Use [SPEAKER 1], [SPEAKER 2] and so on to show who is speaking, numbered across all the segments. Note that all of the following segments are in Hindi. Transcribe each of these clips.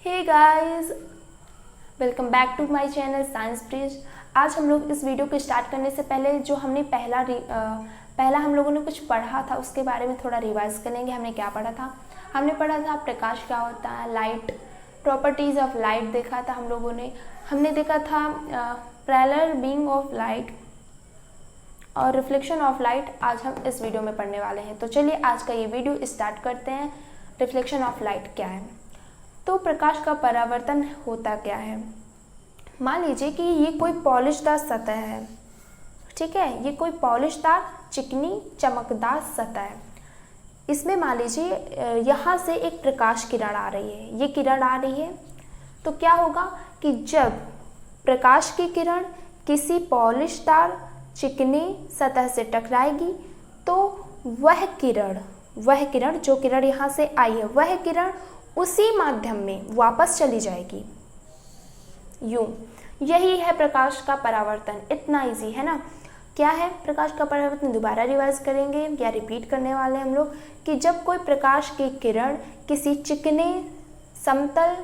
[SPEAKER 1] Hey guys, welcome back to my channel science bridge. आज हम लोग इस वीडियो को स्टार्ट करने से पहले जो हमने पहला हम लोगों ने कुछ पढ़ा था उसके बारे में थोड़ा रिवाइज करेंगे। हमने क्या पढ़ा था? हमने पढ़ा था प्रकाश क्या होता है, लाइट, प्रॉपर्टीज़ ऑफ लाइट देखा था हम लोगों ने। हमने देखा था पैरेलल बीइंग ऑफ लाइट और रिफ्लेक्शन ऑफ लाइट। आज हम इस वीडियो में पढ़ने वाले हैं। तो चलिए आज का ये वीडियो स्टार्ट करते हैं। रिफ्लेक्शन ऑफ लाइट क्या है? तो प्रकाश का परावर्तन होता क्या है? मान लीजिए कि ये कोई पॉलिशदार सतह है, ठीक है, ये कोई पॉलिशदार चिकनी चमकदार सतह है। इसमें मान लीजिए यहाँ से एक प्रकाश किरण आ रही है, ये किरण आ रही है। तो क्या होगा कि जब प्रकाश की किरण किसी पॉलिशदार चिकनी सतह से टकराएगी तो वह किरण जो किरण यहाँ से आई है, वह किरण उसी माध्यम में वापस चली जाएगी। यूं, यही है प्रकाश का परावर्तन। इतना इजी है ना? क्या है प्रकाश का परावर्तन? दोबारा रिवाइज करेंगे या रिपीट करने वाले हम लोग कि जब कोई प्रकाश की किरण किसी चिकने समतल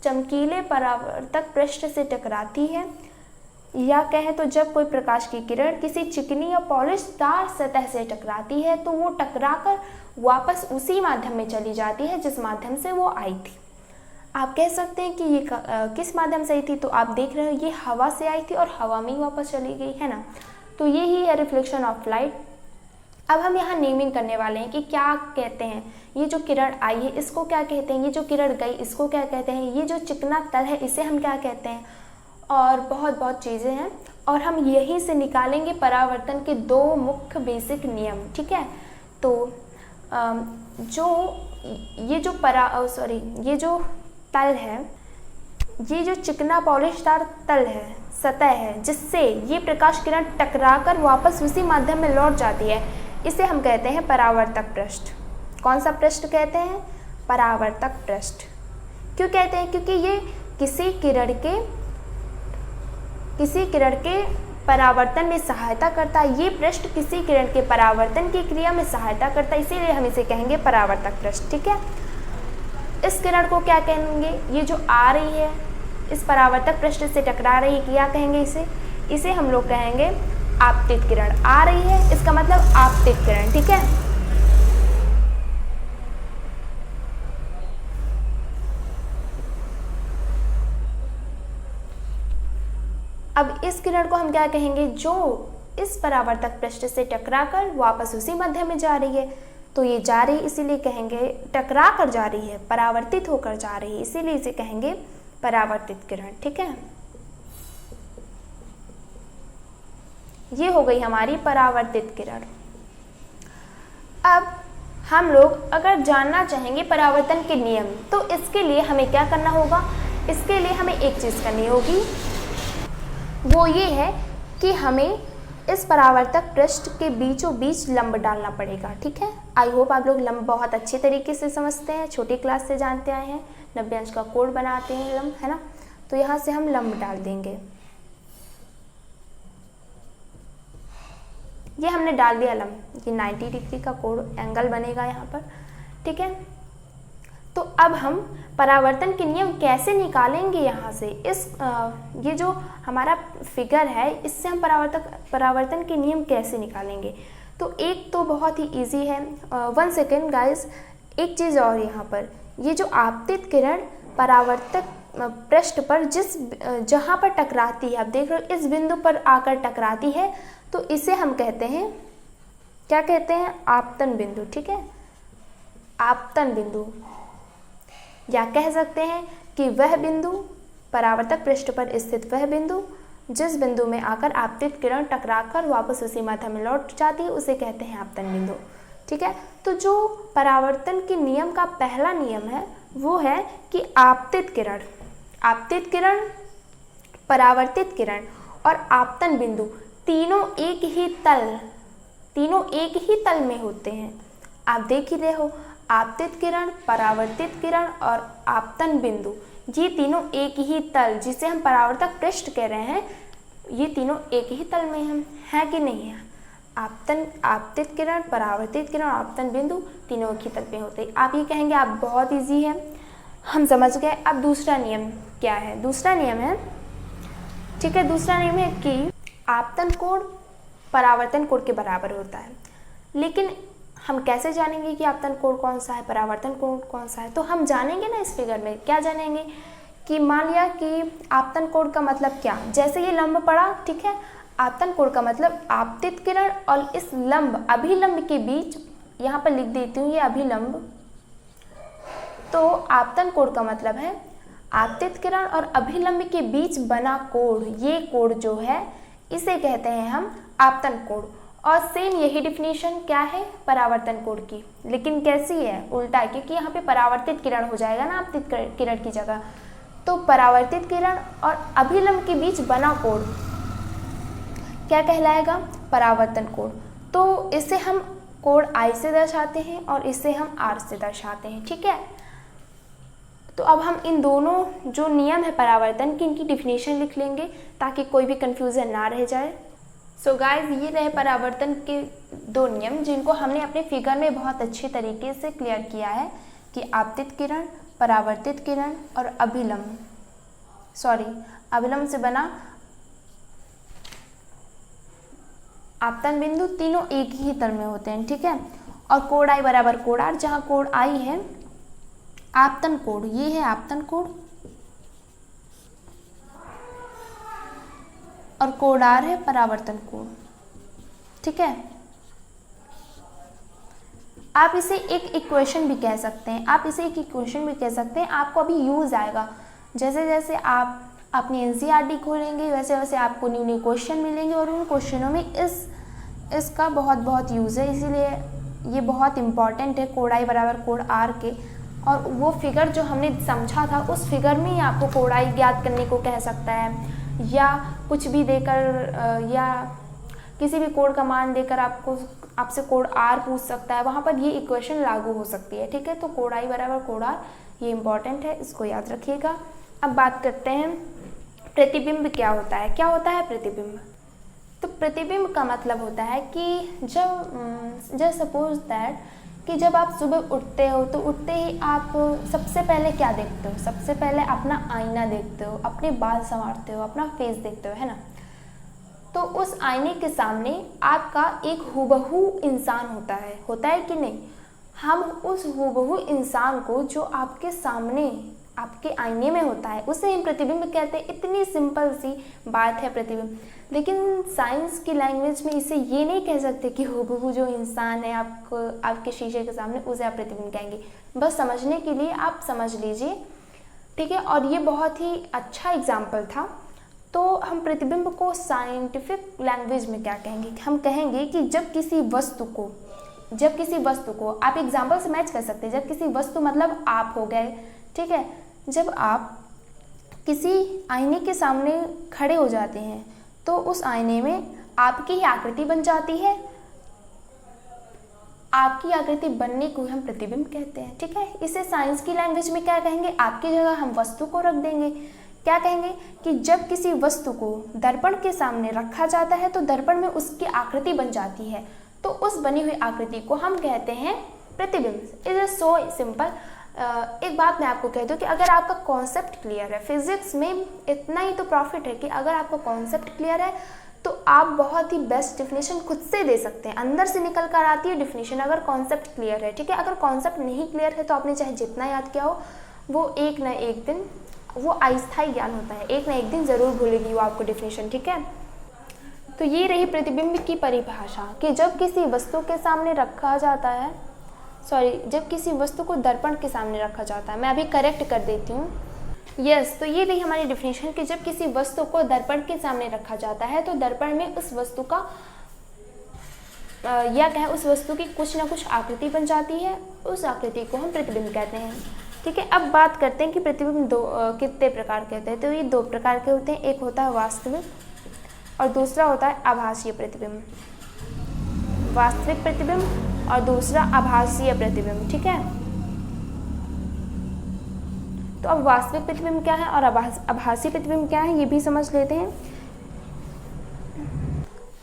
[SPEAKER 1] चमकीले परावर्तक पृष्ठ से टकराती है, या कहें तो जब कोई प्रकाश की किरण किसी चिकनी या पॉलिशदार सतह से टकराती है तो वो टकराकर वापस उसी माध्यम में चली जाती है जिस माध्यम से वो आई थी। आप कह सकते हैं कि ये किस माध्यम से आई थी? तो आप देख रहे हो ये हवा से आई थी और हवा में ही वापस चली गई, है ना? तो यही है रिफ्लेक्शन ऑफ लाइट। अब हम यहाँ नेमिंग करने वाले हैं कि क्या कहते हैं। ये जो किरण आई है इसको क्या कहते हैं, ये जो किरण गई इसको क्या कहते हैं, ये जो चिकना तल है इसे हम क्या कहते हैं, और बहुत चीज़ें हैं। और हम यहीं से निकालेंगे परावर्तन के दो मुख्य बेसिक नियम, ठीक है? तो ये जो तल है, ये जो चिकना पॉलिशदार तल है, सतह है, जिससे ये प्रकाश किरण टकराकर वापस उसी माध्यम में लौट जाती है, इसे हम कहते हैं परावर्तक पृष्ठ। कौन सा पृष्ठ कहते हैं? परावर्तक पृष्ठ। क्यों कहते हैं? क्योंकि ये किसी किरण के परावर्तन में सहायता करता है। ये पृष्ठ किसी किरण के परावर्तन की क्रिया में सहायता करता है, इसीलिए हम इसे कहेंगे परावर्तक पृष्ठ, ठीक है? इस किरण को क्या कहेंगे? ये जो आ रही है इस परावर्तक पृष्ठ से टकरा रही है, क्या कहेंगे इसे हम लोग कहेंगे आपतित किरण। आ रही है इसका मतलब आपतित किरण, ठीक है? अब इस किरण को हम क्या कहेंगे? जो इस परावर्तक पृष्ठ से टकराकर वापस उसी मध्य में जा रही है। तो ये जा रही इसीलिए कहेंगे टकरा कर जा रही है, परावर्तित होकर जा रही है, इसीलिए इसे कहेंगे परावर्तित किरण, ठीक है? ये हो गई हमारी परावर्तित किरण। अब हम लोग अगर जानना चाहेंगे परावर्तन के नियम, तो इसके लिए हमें क्या करना होगा? इसके लिए हमें एक चीज़ करनी होगी, वो ये है कि हमें इस परावर्तक पृष्ठ के बीचों बीच लंब डालना पड़ेगा, ठीक है? आई होप आप लोग लंब बहुत अच्छे तरीके से समझते हैं, छोटी क्लास से जानते आए हैं, 90 अंश का कोड बनाते हैं लंब, है ना? तो यहाँ से हम लंब डाल देंगे। ये हमने डाल दिया लंब, ये 90 डिग्री का कोड एंगल बनेगा यहाँ पर, ठीक है? तो अब हम परावर्तन के नियम कैसे निकालेंगे यहाँ से? ये जो हमारा फिगर है इससे हम परावर्तन के नियम कैसे निकालेंगे? तो एक तो बहुत ही इजी है। 1 सेकेंड गाइस, एक चीज़ और यहाँ पर, ये जो आपतित किरण परावर्तक पृष्ठ पर जहाँ पर टकराती है, आप देख रहे हो इस बिंदु पर आकर टकराती है, तो इसे हम कहते हैं, क्या कहते हैं? आपतन बिंदु, ठीक है? आपतन बिंदु, या कह सकते हैं कि वह बिंदु, परावर्तक पृष्ठ पर स्थित वह बिंदु जिस बिंदु में आकर आपतित किरण टकराकर वापस उसी माध्यम में लौट जाती है, उसे कहते हैं आपतन बिंदु, ठीक है? तो जो परावर्तन के नियम का पहला नियम है वो है कि आपतित किरण, परावर्तित किरण और आपतन बिंदु तीनों एक ही तल में होते हैं। आप देख ही रहे हो, आपतित किरण, परावर्तित किरण और आपतन बिंदु, ये तीनों एक ही तल, जिसे हम परावर्तक पृष्ठ कह रहे हैं, ये तीनों एक ही तल में है कि नहीं है? आपतित किरण, परावर्तित किरण और आपतन बिंदु तीनों एक ही तल पे होते हैं। आप ये कहेंगे आप बहुत इजी है, हम समझ गए। अब दूसरा नियम क्या है? दूसरा नियम है, ठीक है, दूसरा नियम है कि आपतन कोण परावर्तन कोण के बराबर होता है। लेकिन हम कैसे जानेंगे कि आपतन कोण कौन सा है, परावर्तन कोण कौन सा है? तो हम जानेंगे ना इस फिगर में। क्या जानेंगे कि मान लिया कि आपतन कोण का मतलब क्या, जैसे ये लंब पड़ा, ठीक है, आपतन कोण का मतलब आपतित किरण और इस लंब अभिलंब के बीच, यहाँ पर लिख देती हूँ ये अभिलंब, तो आपतन कोण का मतलब है आपतित किरण और अभिलंब के बीच बना कोण। ये कोण जो है इसे कहते हैं हम आपतन कोण। और सेम यही डिफिनीशन क्या है परावर्तन कोण की, लेकिन कैसी है? उल्टा, क्योंकि यहाँ पे परावर्तित किरण हो जाएगा ना आपतित किरण की जगह। तो परावर्तित किरण और अभिलंब के बीच बना कोण क्या कहलाएगा? परावर्तन कोण। तो इसे हम कोण I से दर्शाते हैं और इसे हम R से दर्शाते हैं, ठीक है। तो अब हम इन दोनों जो नियम है परावर्तन की, इनकी डिफिनीशन लिख लेंगे ताकि कोई भी कंफ्यूजन ना रह जाए। सो गाइस, ये रहे परावर्तन के दो नियम जिनको हमने अपने फिगर में बहुत अच्छे तरीके से क्लियर किया है कि आपतित किरण, परावर्तित किरण और अभिलंब से बना आपतन बिंदु, तीनों एक ही तल में होते हैं, ठीक है। और कोण I बराबर कोण R, जहाँ कोण I है आपतन कोण, ये है आपतन कोण, और कोण R है परावर्तन कोण, ठीक है। आप इसे एक इक्वेशन भी कह सकते हैं, आपको अभी यूज आएगा। जैसे जैसे आप अपनी एनसीईआरटी खोलेंगे वैसे वैसे आपको न्यू न्यू क्वेश्चन मिलेंगे और उन क्वेश्चनों में इसका बहुत यूज़ है, इसीलिए ये बहुत इम्पॉर्टेंट है कोण I बराबर कोण R के। और वो फिगर जो हमने समझा था उस फिगर में ही आपको कोण I ज्ञात करने को कह सकता है, या कुछ भी देकर या किसी भी कोण का मान देकर आपसे कोण R पूछ सकता है, वहाँ पर ये इक्वेशन लागू हो सकती है, ठीक है। तो कोण I बराबर कोण R, ये इम्पॉर्टेंट है, इसको याद रखिएगा। अब बात करते हैं प्रतिबिंब क्या होता है। क्या होता है प्रतिबिंब? तो प्रतिबिंब का मतलब होता है कि जब सपोज दैट कि जब आप सुबह उठते हो तो उठते ही आप सबसे पहले क्या देखते हो? सबसे पहले अपना आईना देखते हो, अपने बाल संवारते हो, अपना फेस देखते हो, है ना। तो उस आईने के सामने आपका एक हूबहू इंसान होता है कि नहीं? हम उस हूबहू इंसान को जो आपके सामने आपके आईने में होता है उसे हम प्रतिबिंब कहते हैं। इतनी सिंपल सी बात है प्रतिबिंब। लेकिन साइंस की लैंग्वेज में इसे ये नहीं कह सकते कि हूबहू जो इंसान है आपके शीशे के सामने उसे आप प्रतिबिंब कहेंगे। बस समझने के लिए आप समझ लीजिए, ठीक है। और ये बहुत ही अच्छा एग्जाम्पल था। तो हम प्रतिबिंब को साइंटिफिक लैंग्वेज में क्या कहेंगे? हम कहेंगे कि जब किसी वस्तु को आप एग्जाम्पल से मैच कर सकते हैं। जब किसी वस्तु मतलब आप हो गए, ठीक है। जब आप किसी आईने के सामने खड़े हो जाते हैं तो उस आईने में आपकी ही आकृति बन जाती है। आपकी आकृति बनने को हम प्रतिबिंब कहते हैं, ठीक है। इसे साइंस की लैंग्वेज में क्या कहेंगे? आपकी जगह हम वस्तु को रख देंगे। क्या कहेंगे कि जब किसी वस्तु को दर्पण के सामने रखा जाता है तो दर्पण में उसकी आकृति बन जाती है, तो उस बनी हुई आकृति को हम कहते हैं प्रतिबिंब। It is so simple. एक बात मैं आपको कह दूं कि अगर आपका कॉन्सेप्ट क्लियर है, फिजिक्स में इतना ही तो प्रॉफिट है कि अगर आपका कॉन्सेप्ट क्लियर है तो आप बहुत ही बेस्ट डिफिनेशन खुद से दे सकते हैं। अंदर से निकल कर आती है डिफिनेशन अगर कॉन्सेप्ट क्लियर है, ठीक है। अगर कॉन्सेप्ट नहीं क्लियर है तो आपने चाहे जितना याद किया हो, वो एक ना एक दिन वो अस्थायी ज्ञान होता है, एक ना एक दिन ज़रूर भूलेगी वो आपको डिफिनेशन, ठीक है। तो ये रही प्रतिबिंब की परिभाषा कि जब किसी वस्तु के सामने रखा जाता है, जब किसी वस्तु को दर्पण के सामने रखा जाता है। मैं अभी करेक्ट कर देती हूँ। तो ये रही हमारी डिफिनेशन कि जब किसी वस्तु को दर्पण के सामने रखा जाता है तो दर्पण में उस वस्तु का उस वस्तु की कुछ ना कुछ आकृति बन जाती है। उस आकृति को हम प्रतिबिंब कहते हैं, ठीक है। अब बात करते हैं कि प्रतिबिंब कितने प्रकार के होते हैं। तो ये दो प्रकार के होते हैं, एक होता है वास्तविक और दूसरा होता है आभासीय प्रतिबिंब। वास्तविक प्रतिबिंब और दूसरा आभासीय प्रतिबिंब, ठीक है। तो अब वास्तविक प्रतिबिंब क्या है और आभासी प्रतिबिंब क्या है ये भी समझ लेते हैं।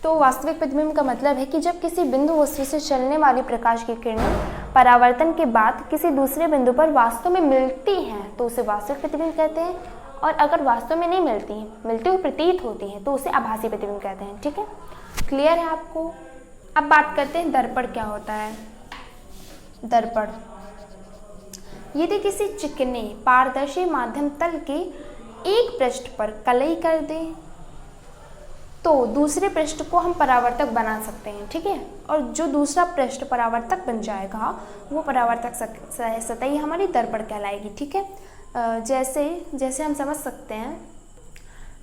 [SPEAKER 1] तो वास्तविक प्रतिबिंब का मतलब है कि जब किसी बिंदु वस्तु से चलने वाली प्रकाश की किरणें परावर्तन के बाद किसी दूसरे बिंदु पर वास्तव में मिलती हैं तो उसे वास्तविक प्रतिबिंब कहते हैं, और अगर वास्तव में नहीं मिलती हुई प्रतीत होती हैं तो उसे आभासी प्रतिबिंब कहते हैं। ठीक है, क्लियर है आपको? अब बात करते हैं दर्पण क्या होता है। दर्पण यदि किसी चिकने पारदर्शी माध्यम तल के एक पृष्ठ पर कलई कर दें तो दूसरे पृष्ठ को हम परावर्तक बना सकते हैं। ठीक है, और जो दूसरा पृष्ठ परावर्तक बन जाएगा वो परावर्तक सतह हमारी दर्पण कहलाएगी। ठीक है, जैसे हम समझ सकते हैं,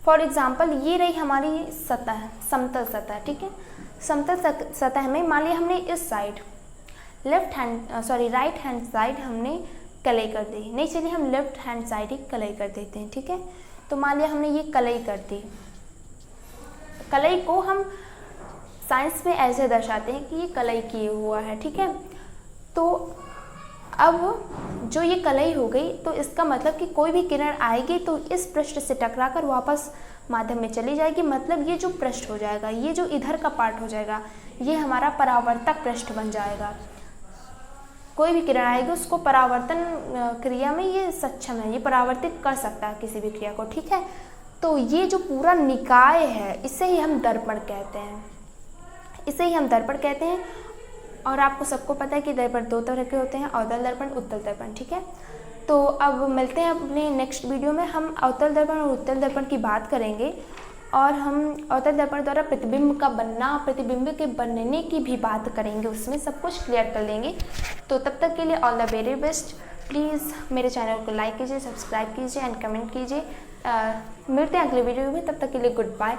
[SPEAKER 1] फॉर एग्जाम्पल ये रही हमारी सतह, समतल सतह। ठीक है, समतल सतह में मान लिया हमने इस साइड राइट हैंड साइड हमने कलई कर दी। नहीं, चलिए हम लेफ्ट हैंड साइड ही कलई कर देते हैं। ठीक है, तो मान लिया हमने ये कलई कर दी। कलई को हम साइंस में ऐसे दर्शाते हैं कि ये कलई किए हुआ है। ठीक है, तो अब जो ये कलई हो गई तो इसका मतलब कि कोई भी किरण आएगी तो इस पृष्ठ से टकराकर वापस माध्यम में चली जाएगी। मतलब ये जो पृष्ठ हो जाएगा, ये जो इधर का पार्ट हो जाएगा, ये हमारा परावर्तक पृष्ठ बन जाएगा। कोई भी किरण आएगी उसको परावर्तन क्रिया में ये सक्षम है, ये परावर्तित कर सकता है किसी भी क्रिया को। ठीक है, तो ये जो पूरा निकाय है इसे ही हम दर्पण कहते हैं, इसे ही हम दर्पण कहते हैं। और आपको सबको पता है कि दर्पण दो तरह के होते हैं, अवतल दर्पण, उत्तल दर्पण। ठीक है, तो अब मिलते हैं अपने नेक्स्ट वीडियो में। हम अवतल दर्पण और उत्तल दर्पण की बात करेंगे और हम अवतल दर्पण द्वारा प्रतिबिंब का बनना, प्रतिबिंब के बनने की भी बात करेंगे, उसमें सब कुछ क्लियर कर लेंगे। तो तब तक के लिए all the very best. Please मेरे चैनल को लाइक कीजिए, सब्सक्राइब कीजिए एंड कमेंट कीजिए। मिलते हैं अगले वीडियो में, तब तक के लिए गुड बाय।